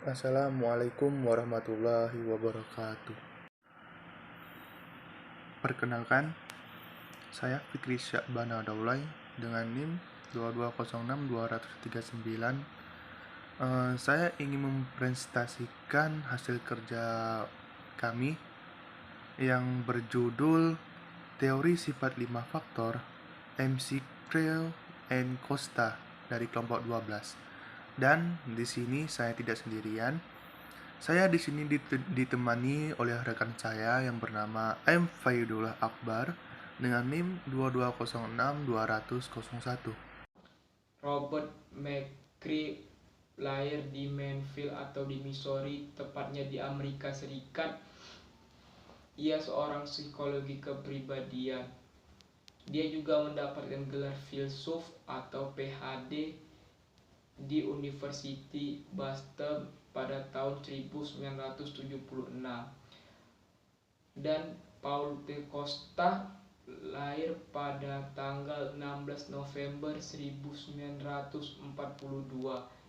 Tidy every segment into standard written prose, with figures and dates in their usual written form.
Assalamualaikum warahmatullahi wabarakatuh. Perkenalkan, saya Fikri Syakbana Daulay dengan NIM 2206239. Saya ingin mempresentasikan hasil kerja kami yang berjudul Teori Sifat 5 Faktor McCrae and Costa dari kelompok 12. Dan di sini saya tidak sendirian. Saya di sini ditemani oleh rekan saya yang bernama M. Faidullah Akbar dengan NIM 2206201. Robert McCrae lahir di Mansfield atau di Missouri, tepatnya di Amerika Serikat. Ia seorang psikologi kepribadian. Dia juga mendapatkan gelar filsuf atau PhD di University Boston pada tahun 1976. Dan Paul de Costa lahir pada tanggal 16 November 1942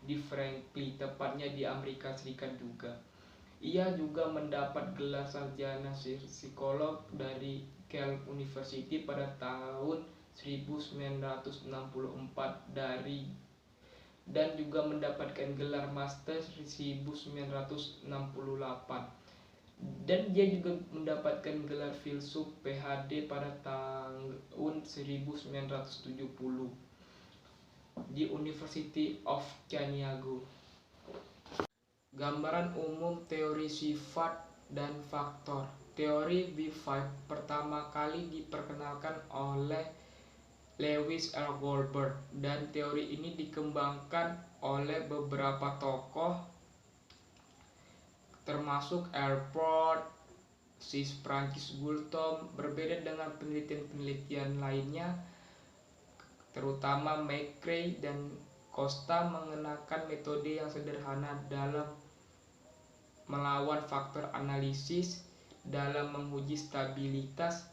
di Franklin, tepatnya di Amerika Serikat juga. Ia juga mendapat gelar sarjana psikolog dari Yale University pada tahun 1964 dan juga mendapatkan gelar master 1968. Dan dia juga mendapatkan gelar filsuf PhD pada tahun 1970 di University of Chicago. Gambaran umum teori sifat dan faktor. Teori B5 pertama kali diperkenalkan oleh Lewis L. Goldberg, dan teori ini dikembangkan oleh beberapa tokoh termasuk Alfred Francis Galton. Berbeda dengan penelitian-penelitian lainnya, terutama McCrae dan Costa mengenakan metode yang sederhana dalam melawan faktor analisis dalam menguji stabilitas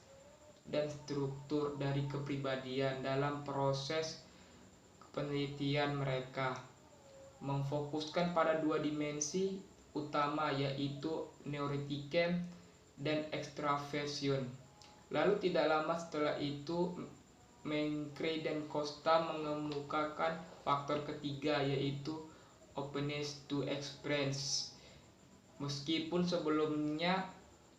dan struktur dari kepribadian. Dalam proses penelitian mereka memfokuskan pada dua dimensi utama, yaitu neuroticism dan extraversion. Lalu tidak lama setelah itu McCrae dan Costa mengemukakan faktor ketiga, yaitu openness to experience. Meskipun sebelumnya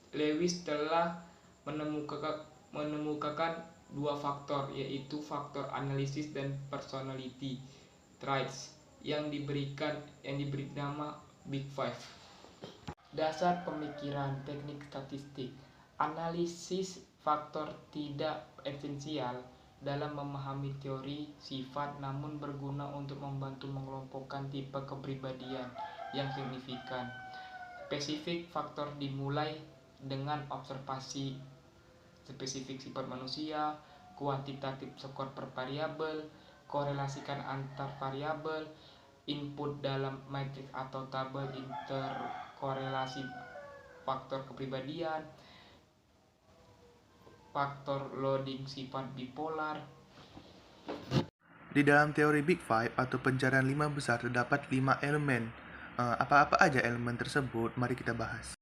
Lewis telah menemukakan dua faktor, yaitu faktor analisis dan personality traits yang diberi nama Big Five. Dasar pemikiran teknik statistik. Analisis faktor tidak esensial dalam memahami teori sifat, namun berguna untuk membantu mengelompokkan tipe kepribadian yang signifikan. Spesifik faktor dimulai dengan observasi spesifik sifat manusia, kuantitatif skor per variabel, korelasikan antar variabel, input dalam matriks atau tabel interkorelasi faktor kepribadian, faktor loading sifat bipolar. Di dalam teori Big Five atau pencarian 5 besar terdapat 5 elemen. Apa-apa aja elemen tersebut? Mari kita bahas.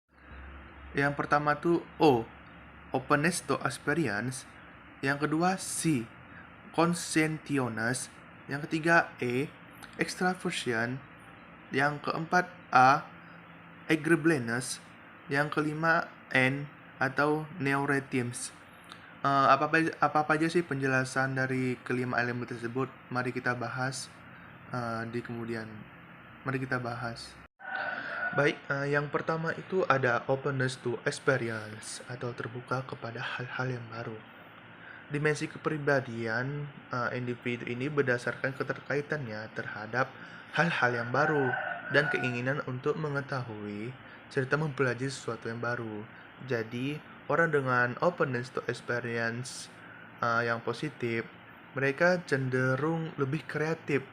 Yang pertama tuh O, openness to experience. Yang kedua C, conscientiousness. Yang ketiga E, extraversion. Yang keempat A, agreeableness. Yang kelima N atau neuroticism. Apa aja sih penjelasan dari kelima elemen tersebut? Mari kita bahas di kemudian. Mari kita bahas. Baik, yang pertama itu ada openness to experience atau terbuka kepada hal-hal yang baru. Dimensi kepribadian individu ini berdasarkan keterkaitannya terhadap hal-hal yang baru dan keinginan untuk mengetahui serta mempelajari sesuatu yang baru. Jadi, orang dengan openness to experience yang positif, mereka cenderung lebih kreatif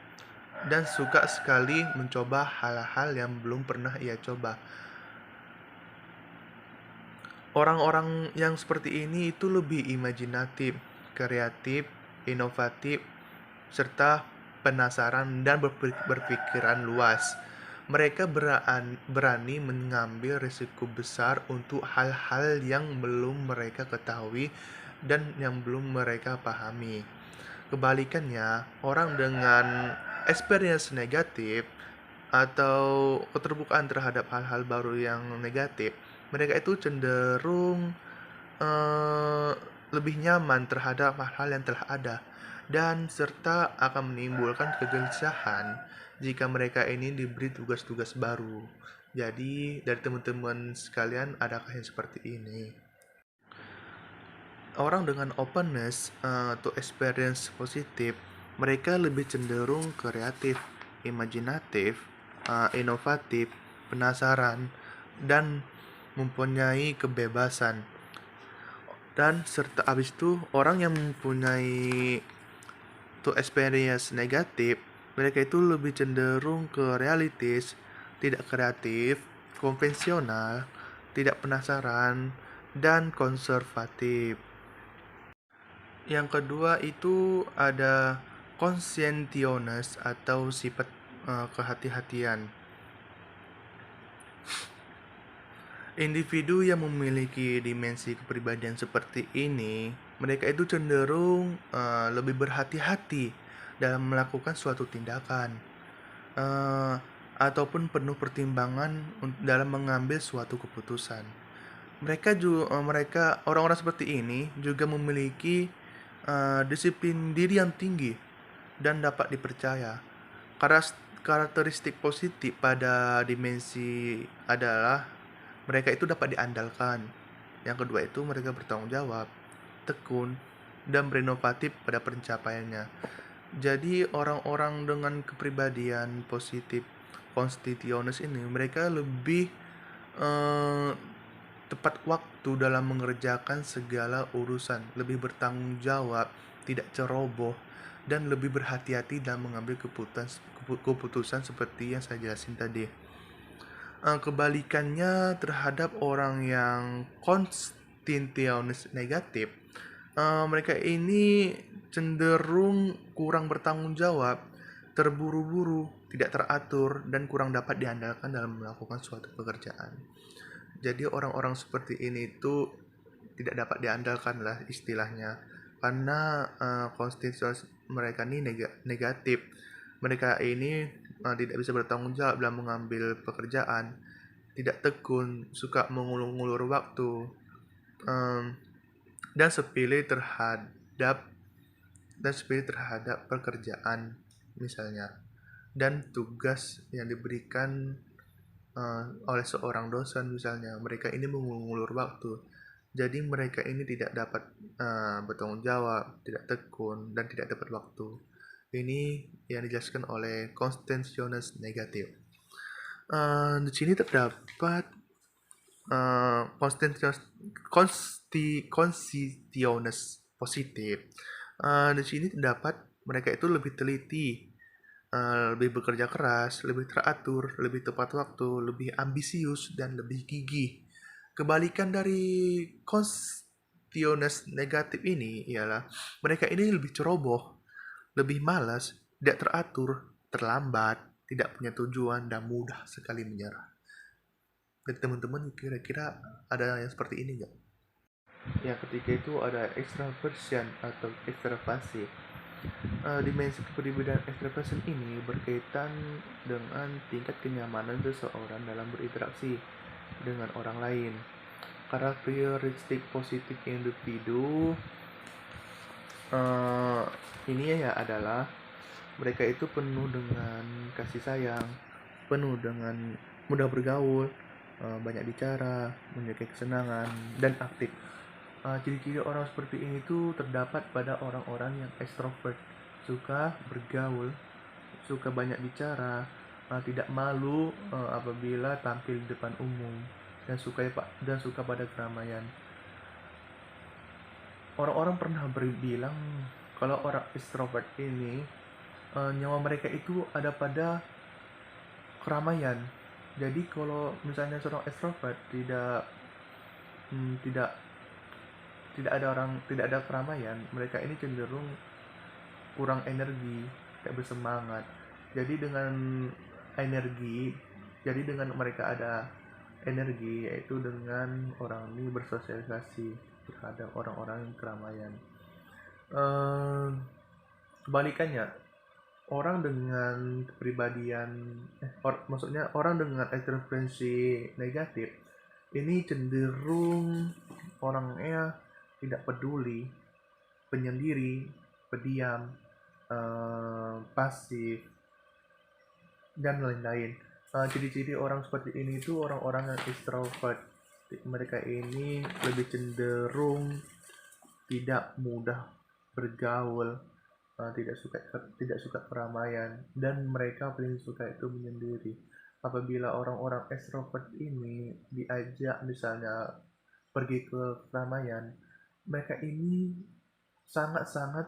dan suka sekali mencoba hal-hal yang belum pernah ia coba. Orang-orang yang seperti ini itu lebih imajinatif, kreatif, inovatif, serta penasaran dan berpikiran luas. Mereka berani mengambil risiko besar untuk hal-hal yang belum mereka ketahui dan yang belum mereka pahami. Kebalikannya, orang dengan experience negatif atau keterbukaan terhadap hal-hal baru yang negatif, mereka itu cenderung eh, lebih nyaman terhadap hal-hal yang telah ada dan serta akan menimbulkan kegelisahan jika mereka ini diberi tugas-tugas baru. Jadi dari teman-teman sekalian, adakah yang seperti ini? Orang dengan openness to experience positif, mereka lebih cenderung kreatif, imajinatif, inovatif, penasaran, dan mempunyai kebebasan. Dan serta abis itu orang yang mempunyai to experience negatif, mereka itu lebih cenderung ke realistis, tidak kreatif, konvensional, tidak penasaran, dan konservatif. Yang kedua itu ada conscientiousness atau sifat kehati-hatian. Individu yang memiliki dimensi kepribadian seperti ini, mereka itu cenderung lebih berhati-hati dalam melakukan suatu tindakan uh, ataupun penuh pertimbangan dalam mengambil suatu keputusan. Mereka orang-orang seperti ini juga memiliki disiplin diri yang tinggi dan dapat dipercaya. Karakteristik positif pada dimensi adalah mereka itu dapat diandalkan. Yang kedua itu mereka bertanggung jawab, tekun, dan berinovatif pada pencapaiannya. Jadi orang-orang dengan kepribadian positif konstitusionis ini, mereka lebih eh, tepat waktu dalam mengerjakan segala urusan, lebih bertanggung jawab, tidak ceroboh, dan lebih berhati-hati dalam mengambil keputusan seperti yang saya jelasin tadi. Kebalikannya terhadap orang yang konstitusionis negatif, mereka ini cenderung kurang bertanggung jawab, terburu-buru, tidak teratur, dan kurang dapat diandalkan dalam melakukan suatu pekerjaan. Jadi orang-orang seperti ini itu tidak dapat diandalkan lah istilahnya, karena konstitusi mereka ini negatif. Mereka ini tidak bisa bertanggung jawab dalam mengambil pekerjaan, tidak tekun, suka mengulur-ngulur waktu, dan sepilih terhadap pekerjaan misalnya, dan tugas yang diberikan oleh seorang dosen misalnya. Mereka ini mengulur waktu, jadi mereka ini tidak dapat bertanggung jawab, tidak tekun, dan tidak dapat waktu. Ini yang dijelaskan oleh konstitusionis negatif. Di sini terdapat konstitusionis positif. Di sini terdapat mereka itu lebih teliti, lebih bekerja keras, lebih teratur, lebih tepat waktu, lebih ambisius, dan lebih gigih. Kebalikan dari konstitusionis negatif ini ialah mereka ini lebih ceroboh, lebih malas, tidak teratur, terlambat, tidak punya tujuan, dan mudah sekali menyerah. Dan teman-teman kira-kira ada yang seperti ini nggak? Yang ketiga itu ada extraversion atau ekstravasi. Dimensi kepribadian extraversion ini berkaitan dengan tingkat kenyamanan seseorang dalam berinteraksi dengan orang lain. Karakteristik positif individu ini ya adalah mereka itu penuh dengan kasih sayang, penuh dengan mudah bergaul, banyak bicara, menyukai kesenangan, dan aktif. Ciri-ciri orang seperti ini tuh terdapat pada orang-orang yang ekstrovert, suka bergaul, suka banyak bicara, tidak malu apabila tampil di depan umum, dan suka pada keramaian. Orang-orang pernah bilang kalau orang ekstrovert ini nyawa mereka itu ada pada keramaian. Jadi kalau misalnya seorang ekstrovert tidak ada keramaian, mereka ini cenderung kurang energi, tidak bersemangat. Jadi dengan energi Jadi dengan mereka ada energi, yaitu dengan orang ini bersosialisasi terhadap orang-orang yang keramaian. Eh, Kebalikannya, orang dengan kepribadian, maksudnya orang dengan ekspresi negatif ini cenderung orangnya tidak peduli, penyendiri, pendiam, pasif, dan lain-lain. Ciri-ciri orang seperti ini itu orang-orang yang extrovert. Mereka ini lebih cenderung tidak mudah bergaul, tidak suka keramaian, dan mereka paling suka itu menyendiri. Apabila orang-orang extrovert ini diajak misalnya pergi ke keramaian, mereka ini sangat-sangat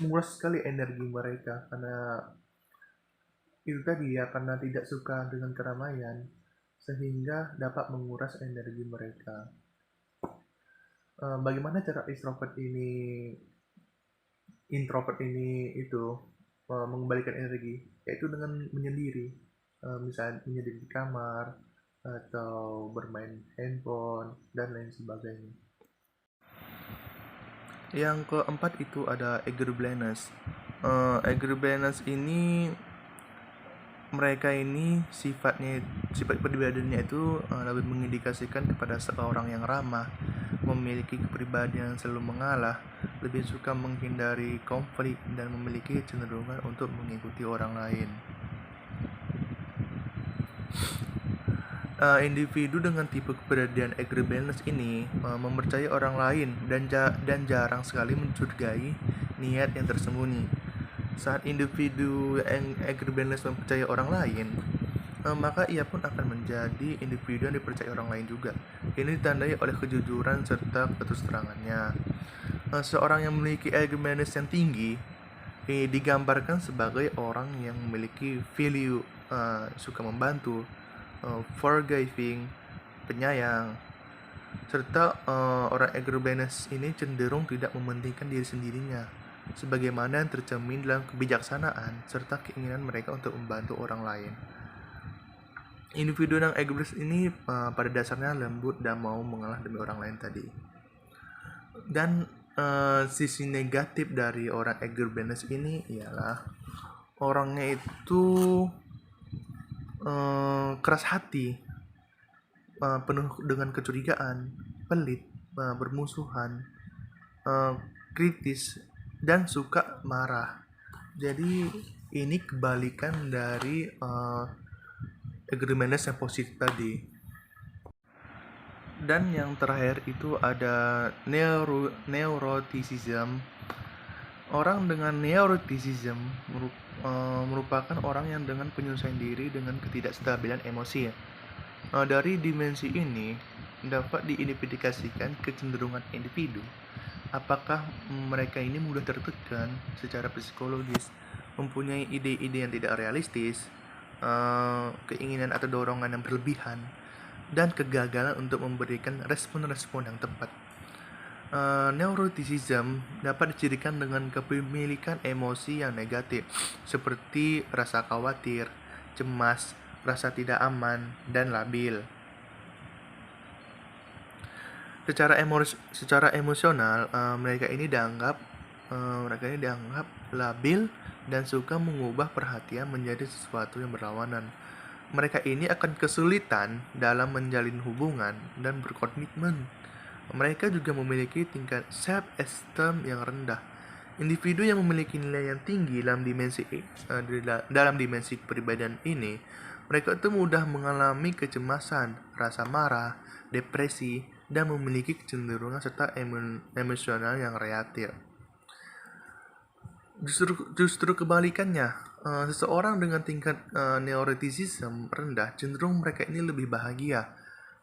menguras sekali energi mereka, karena itu tadi ya, karena tidak suka dengan keramaian sehingga dapat menguras energi mereka. Bagaimana cara introvert ini itu mengembalikan energi, yaitu dengan menyendiri, misalnya menyendiri di kamar atau bermain handphone dan lain sebagainya. Yang keempat itu ada agreeableness. Agreeableness ini mereka ini sifat kepribadiannya itu lebih mengindikasikan kepada seorang yang ramah, memiliki kepribadian yang selalu mengalah, lebih suka menghindari konflik, dan memiliki kecenderungan untuk mengikuti orang lain. Individu dengan tipe kepribadian agreeableness ini mempercayai orang lain dan jarang sekali mencurigai niat yang tersembunyi. Saat individu yang agreeableness mempercayai orang lain, maka ia pun akan menjadi individu yang dipercayai orang lain juga. Ini ditandai oleh kejujuran serta keterus-terangannya. Seorang yang memiliki agreeableness yang tinggi digambarkan sebagai orang yang memiliki value, suka membantu, forgiving, penyayang, serta orang agreeableness ini cenderung tidak mementingkan diri sendirinya, sebagaimana yang tercermin dalam kebijaksanaan serta keinginan mereka untuk membantu orang lain. Individu yang agreeableness ini pada dasarnya lembut dan mau mengalah demi orang lain tadi. Dan sisi negatif dari orang agreeableness ini ialah orangnya itu keras hati, penuh dengan kecurigaan, pelit, bermusuhan, kritis, dan suka marah. Jadi ini kebalikan dari agreeableness yang positif tadi. Dan yang terakhir itu ada neuroticism. Orang dengan neuroticism merupakan orang yang dengan penyesuaian diri dengan ketidakstabilan emosi. Dari dimensi ini dapat diidentifikasikan kecenderungan individu. Apakah mereka ini mudah tertekan secara psikologis, mempunyai ide-ide yang tidak realistis, keinginan atau dorongan yang berlebihan, dan kegagalan untuk memberikan respon-respon yang tepat. Neuroticism dapat dicirikan dengan kepemilikan emosi yang negatif, seperti rasa khawatir, cemas, rasa tidak aman, dan labil. Secara emosional, mereka ini dianggap labil dan suka mengubah perhatian menjadi sesuatu yang berlawanan. Mereka ini akan kesulitan dalam menjalin hubungan dan berkomitmen. Mereka juga memiliki tingkat self-esteem yang rendah. Individu yang memiliki nilai yang tinggi dalam dimensi kepribadian ini, mereka itu mudah mengalami kecemasan, rasa marah, depresi, dan memiliki kecenderungan serta emosional yang reaktif. Justru kebalikannya, seseorang dengan tingkat neuroticism rendah cenderung mereka ini lebih bahagia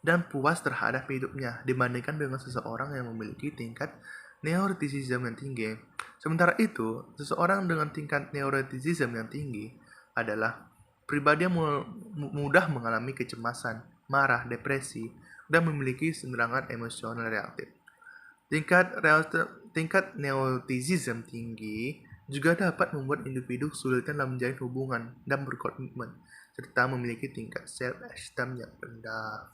dan puas terhadap hidupnya dibandingkan dengan seseorang yang memiliki tingkat neuroticism yang tinggi. Sementara itu, seseorang dengan tingkat neuroticism yang tinggi adalah pribadi yang mudah mengalami kecemasan, marah, depresi, dan memiliki serangan emosional reaktif. Tingkat neuroticism tinggi juga dapat membuat individu kesulitan dalam menjalin hubungan dan berkomitmen. serta memiliki tingkat self-esteem yang rendah.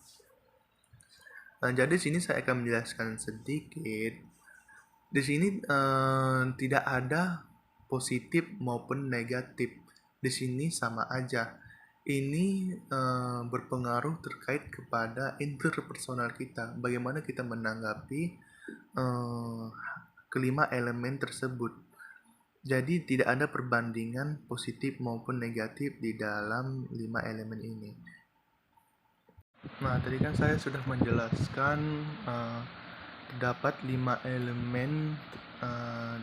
Nah, jadi sini saya akan menjelaskan sedikit. Di sini tidak ada positif maupun negatif. Di sini sama aja. Ini berpengaruh terkait kepada interpersonal kita. Bagaimana kita menanggapi kelima elemen tersebut. Jadi tidak ada perbandingan positif maupun negatif di dalam 5 elemen ini. Nah, tadi kan saya sudah menjelaskan terdapat 5 elemen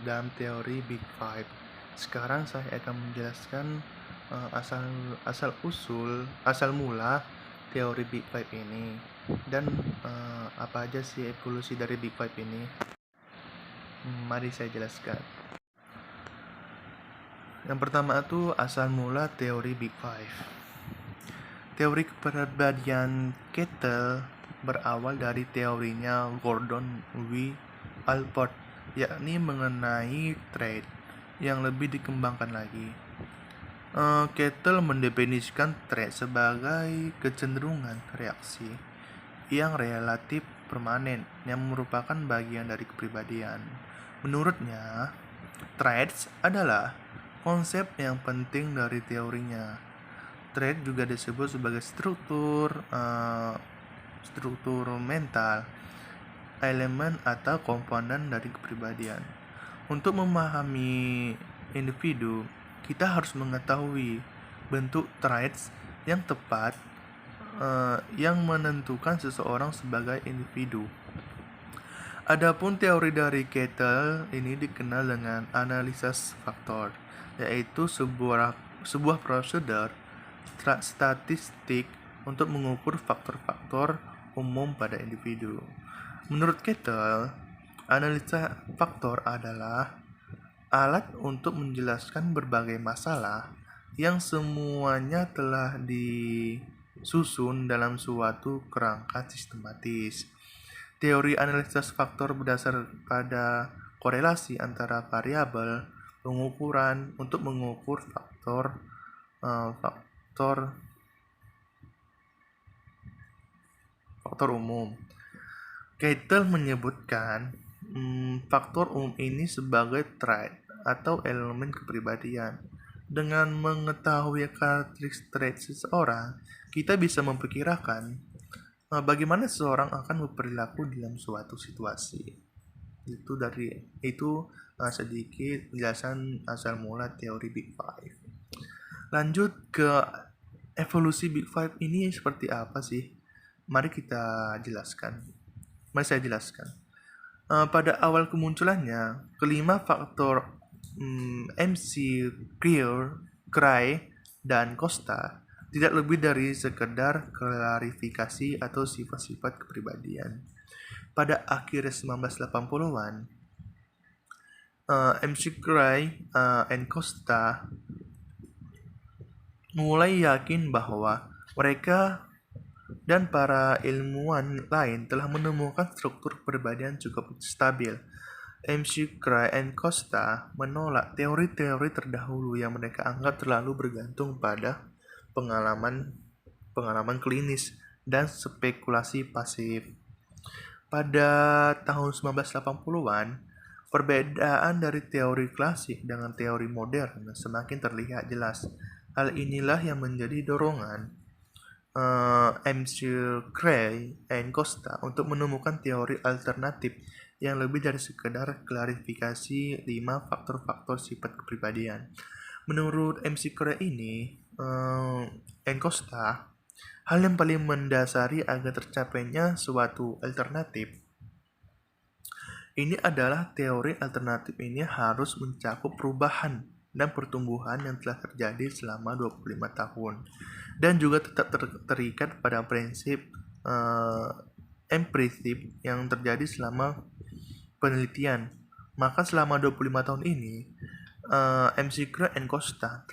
dalam teori Big Five. Sekarang saya akan menjelaskan asal mula teori Big Five ini dan apa aja sih evolusi dari Big Five ini. Mari saya jelaskan. Yang pertama itu asal mula teori Big Five. Teori kepribadian Kettle berawal dari teorinya Gordon W. Allport, yakni mengenai trait yang lebih dikembangkan lagi. Kettle mendefinisikan trait sebagai kecenderungan reaksi yang relatif permanen yang merupakan bagian dari kepribadian. Menurutnya, traits adalah konsep yang penting dari teorinya. Trait juga disebut sebagai struktur mental, elemen atau komponen dari kepribadian. Untuk memahami individu, kita harus mengetahui bentuk traits yang tepat yang menentukan seseorang sebagai individu. Adapun teori dari Kettle ini dikenal dengan analisis faktor, yaitu sebuah prosedur statistik untuk mengukur faktor-faktor umum pada individu. Menurut Kettle, analisa faktor adalah alat untuk menjelaskan berbagai masalah yang semuanya telah disusun dalam suatu kerangka sistematis. Teori analisis faktor berdasar pada korelasi antara variabel pengukuran untuk mengukur faktor umum. Kettle menyebutkan faktor umum ini sebagai trait atau elemen kepribadian. Dengan mengetahui karakteristik seseorang, kita bisa memperkirakan bagaimana seseorang akan berperilaku dalam suatu situasi. Itu sedikit penjelasan asal mula teori Big Five. Lanjut ke evolusi Big Five ini seperti apa sih? Mari saya jelaskan. Pada awal kemunculannya, kelima faktor Cray, dan Costa tidak lebih dari sekedar klarifikasi atau sifat-sifat kepribadian. Pada akhir 1980-an, Cray and Costa mulai yakin bahwa mereka dan para ilmuwan lain telah menemukan struktur kepribadian cukup stabil. Cray and Costa menolak teori-teori terdahulu yang mereka anggap terlalu bergantung pada pengalaman klinis dan spekulasi pasif. Pada tahun 1980-an, perbedaan dari teori klasik dengan teori modern semakin terlihat jelas. Hal inilah yang menjadi dorongan Cray and Costa untuk menemukan teori alternatif yang lebih dari sekedar klarifikasi 5 faktor-faktor sifat kepribadian. Menurut Cray ini and Costa, hal yang paling mendasari agar tercapainya suatu alternatif ini adalah teori alternatif ini harus mencakup perubahan dan pertumbuhan yang telah terjadi selama 25 tahun dan juga tetap terikat pada prinsip empiristik yang terjadi selama penelitian. Maka selama 25 tahun ini, Cray and Costa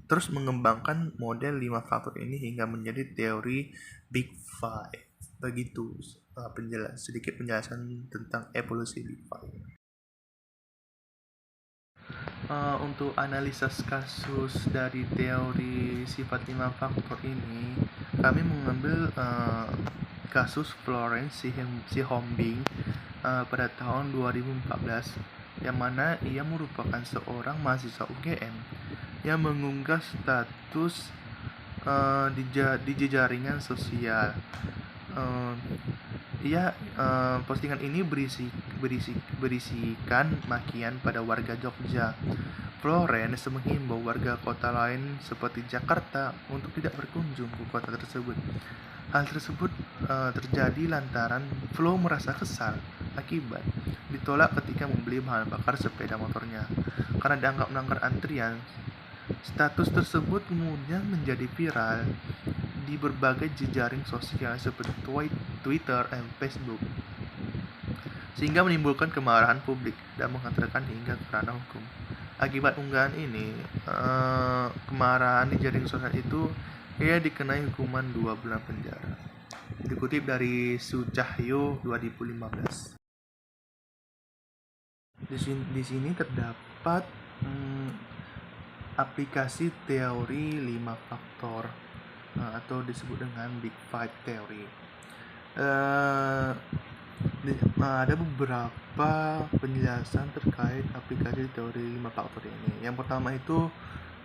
terus mengembangkan model 5 faktor ini hingga menjadi teori Big Five. Begitu sedikit penjelasan tentang evolusi Big Five. Untuk analisis kasus dari teori sifat 5 faktor ini, kami mengambil kasus Florence Sihombing pada tahun 2014, yang mana ia merupakan seorang mahasiswa UGM yang mengunggah status di jejaringan sosial. Postingan ini berisikan makian pada warga Jogja. Florence menghimbau warga kota lain seperti Jakarta untuk tidak berkunjung ke kota tersebut. Hal tersebut terjadi lantaran Flo merasa kesal akibat ditolak ketika membeli bahan bakar sepeda motornya karena dianggap melanggar antrian. Status tersebut kemudian menjadi viral di berbagai jejaring sosial seperti Twitter dan Facebook, sehingga menimbulkan kemarahan publik dan menghantarkan hingga ke ranah hukum. Akibat unggahan ini, kemarahan di jaring sosial itu, ia dikenai hukuman 2 bulan penjara. Dikutip dari Sucahyo 2015. Di sini terdapat aplikasi teori 5 faktor atau disebut dengan Big Five Theory. Ada beberapa penjelasan terkait aplikasi teori 5 faktor ini. Yang pertama itu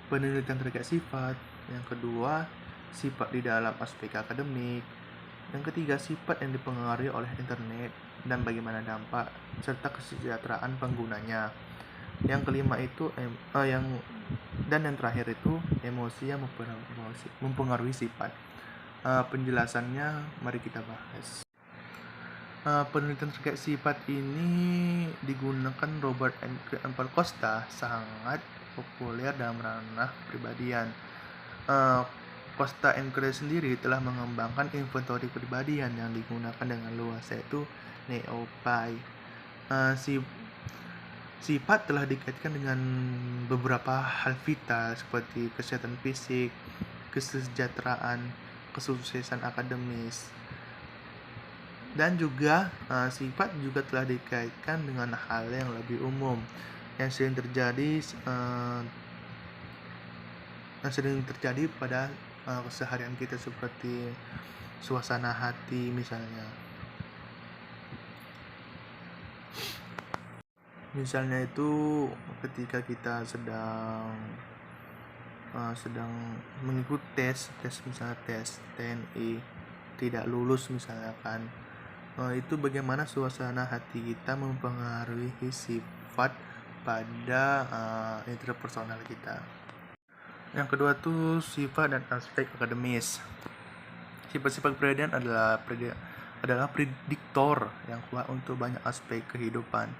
penelitian terkait sifat, yang kedua sifat di dalam aspek akademik, yang ketiga sifat yang dipengaruhi oleh internet dan bagaimana dampak serta kesejahteraan penggunanya. Yang kelima itu yang terakhir itu emosi yang mempengaruhi sifat. Penjelasannya mari kita bahas. Penelitian terkait sifat ini digunakan Robert and Costa, sangat populer dalam ranah kepribadian. Costa and Craig sendiri telah mengembangkan inventory kepribadian yang digunakan dengan luas, yaitu NeoPi. Sifat telah dikaitkan dengan beberapa hal vital seperti kesehatan fisik, kesejahteraan, kesuksesan akademis, dan juga sifat juga telah dikaitkan dengan hal yang lebih umum yang sering terjadi pada keseharian kita, seperti suasana hati misalnya. Misalnya itu ketika kita sedang mengikuti tes misalnya tes TNI tidak lulus misalnya kan, itu bagaimana suasana hati kita mempengaruhi sifat pada interpersonal kita. Yang kedua tuh sifat dan aspek akademis. Sifat-sifat kepribadian adalah prediktor yang kuat untuk banyak aspek kehidupan.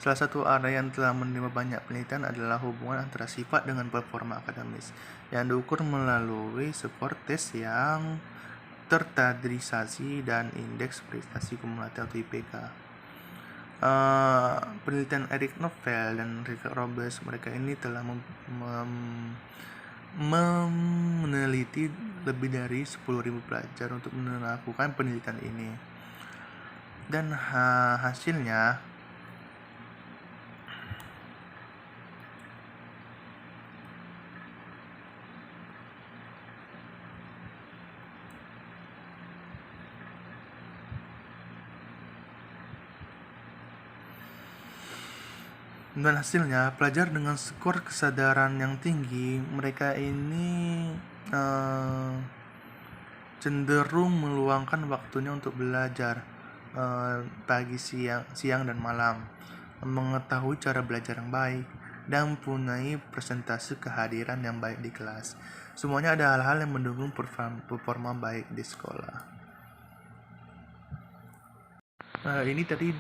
Salah satu area yang telah menerima banyak penelitian adalah hubungan antara sifat dengan performa akademis yang diukur melalui skor tes yang terstandarisasi dan indeks prestasi kumulatif atau IPK. Penelitian Eric Novel dan Richard Roberts, mereka ini telah meneliti lebih dari 10.000 pelajar untuk melakukan penelitian ini, dan hasilnya pelajar dengan skor kesadaran yang tinggi, mereka ini cenderung meluangkan waktunya untuk belajar pagi, siang dan malam, mengetahui cara belajar yang baik, dan mempunyai presentase kehadiran yang baik di kelas. Semuanya ada hal-hal yang mendukung performa baik di sekolah. Ini tadi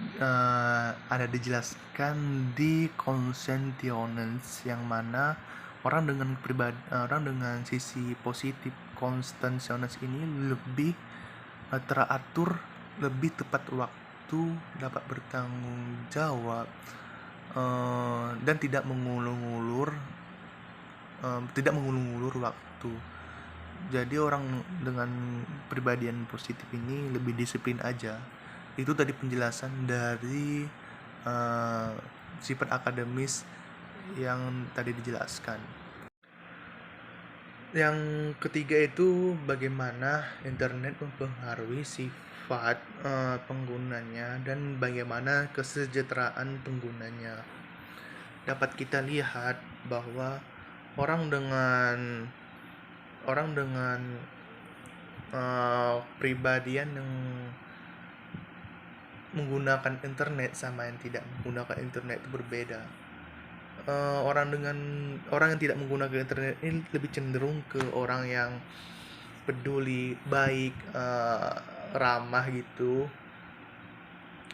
ada dijelaskan di Consentionens, yang mana orang dengan sisi positif Consentionens ini lebih teratur, lebih tepat waktu, dapat bertanggung jawab, dan tidak mengulur-ulur waktu. Jadi orang dengan pribadian positif ini lebih disiplin aja. Itu tadi penjelasan dari sifat akademis yang tadi dijelaskan. Yang ketiga itu bagaimana internet mempengaruhi sifat penggunanya dan bagaimana kesejahteraan penggunanya. Dapat kita lihat bahwa orang dengan pribadian yang menggunakan internet sama yang tidak menggunakan internet itu berbeda. Orang yang tidak menggunakan internet ini lebih cenderung ke orang yang peduli, baik, ramah gitu,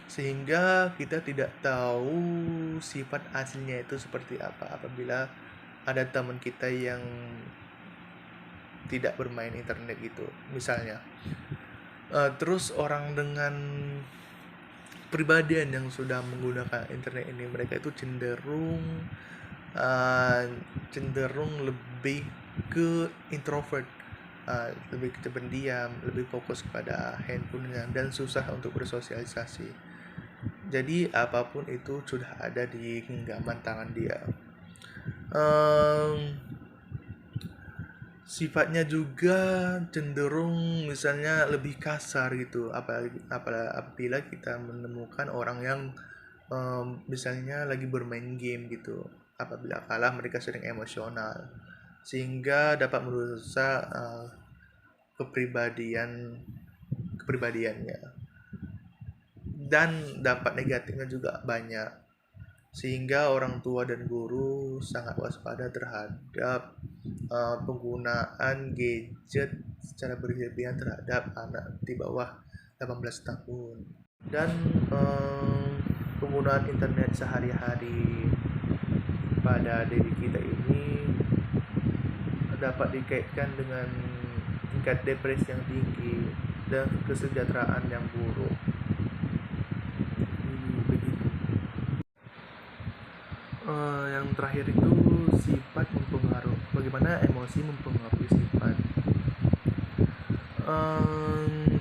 sehingga kita tidak tahu sifat aslinya itu seperti apa apabila ada teman kita yang tidak bermain internet gitu misalnya. Terus orang dengan pribadian yang sudah menggunakan internet ini, mereka itu cenderung lebih ke introvert, lebih pendiam, lebih fokus pada handphonenya dan susah untuk bersosialisasi. Jadi apapun itu sudah ada di genggaman tangan dia. Sifatnya juga cenderung misalnya lebih kasar gitu, apabila kita menemukan orang yang misalnya lagi bermain game gitu. Apabila kalah mereka sering emosional sehingga dapat merusak kepribadiannya, dan dampak negatifnya juga banyak, sehingga orang tua dan guru sangat waspada terhadap penggunaan gadget secara berlebihan terhadap anak di bawah 18 tahun. Dan penggunaan internet sehari-hari pada diri kita ini dapat dikaitkan dengan tingkat depresi yang tinggi dan kesejahteraan yang buruk. Begitu. Yang terakhir itu sifat mempengaruhi, bagaimana emosi mempengaruhi sifat.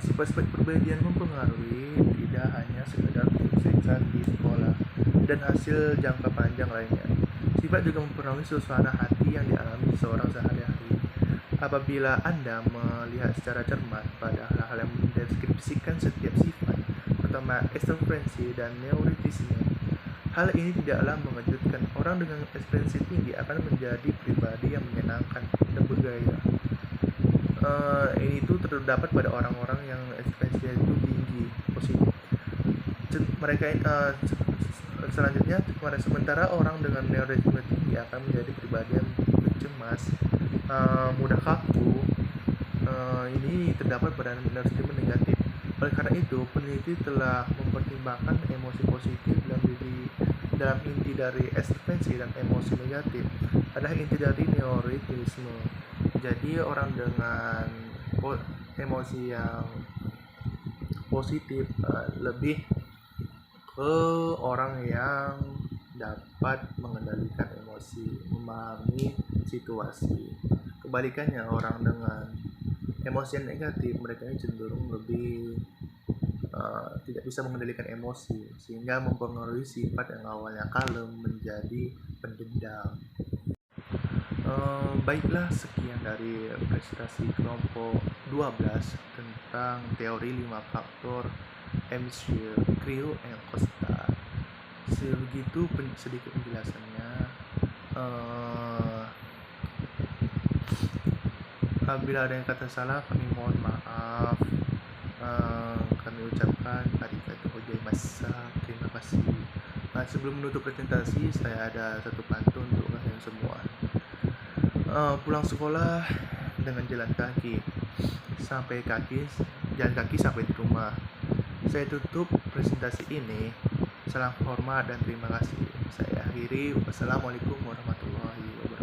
Sifat-sifat perbedaan mempengaruhi tidak hanya sekedar kesuksesan di sekolah dan hasil jangka panjang lainnya. Sifat juga mempengaruhi suasana hati yang dialami seorang sehari-hari. Apabila Anda melihat secara cermat pada hal-hal yang mendeskripsikan setiap sifat, terutama ekstroversi dan neurotisme, hal ini tidaklah mengejutkan. Orang dengan ekspresi tinggi akan menjadi pribadi yang menyenangkan dan bergaya. Ini itu terdapat pada orang-orang yang ekspresinya itu tinggi, positif. Selanjutnya, sementara orang dengan neurotisme tinggi akan menjadi pribadi yang cemas, mudah kaku. Ini terdapat pada neurotisme negatif. Oleh karena itu, peneliti telah mempertimbangkan emosi positif dalam inti dari ekstroversi dan emosi negatif adalah inti dari neurotisme. Jadi orang dengan emosi yang positif lebih ke orang yang dapat mengendalikan emosi, memahami situasi. Kebalikannya, orang dengan emosi yang negatif, mereka cenderung lebih tidak bisa mengendalikan emosi, sehingga mempengaruhi sifat yang awalnya kalem menjadi pendendam. Baiklah, sekian dari presentasi kelompok 12 tentang teori 5 faktor Hemisphere, Creel, and Costa. Sebegitu sedikit penjelasannya. Apabila ada yang kata salah, kami mohon maaf. Kami ucapkan arigatou gozaimashita, terima kasih. Sebelum menutup presentasi, saya ada satu pantun untuk kalian semua. Pulang sekolah dengan jalan kaki sampai di rumah. Saya tutup presentasi ini. Salam hormat dan terima kasih. Saya akhiri. Wassalamualaikum warahmatullahi wabarakatuh.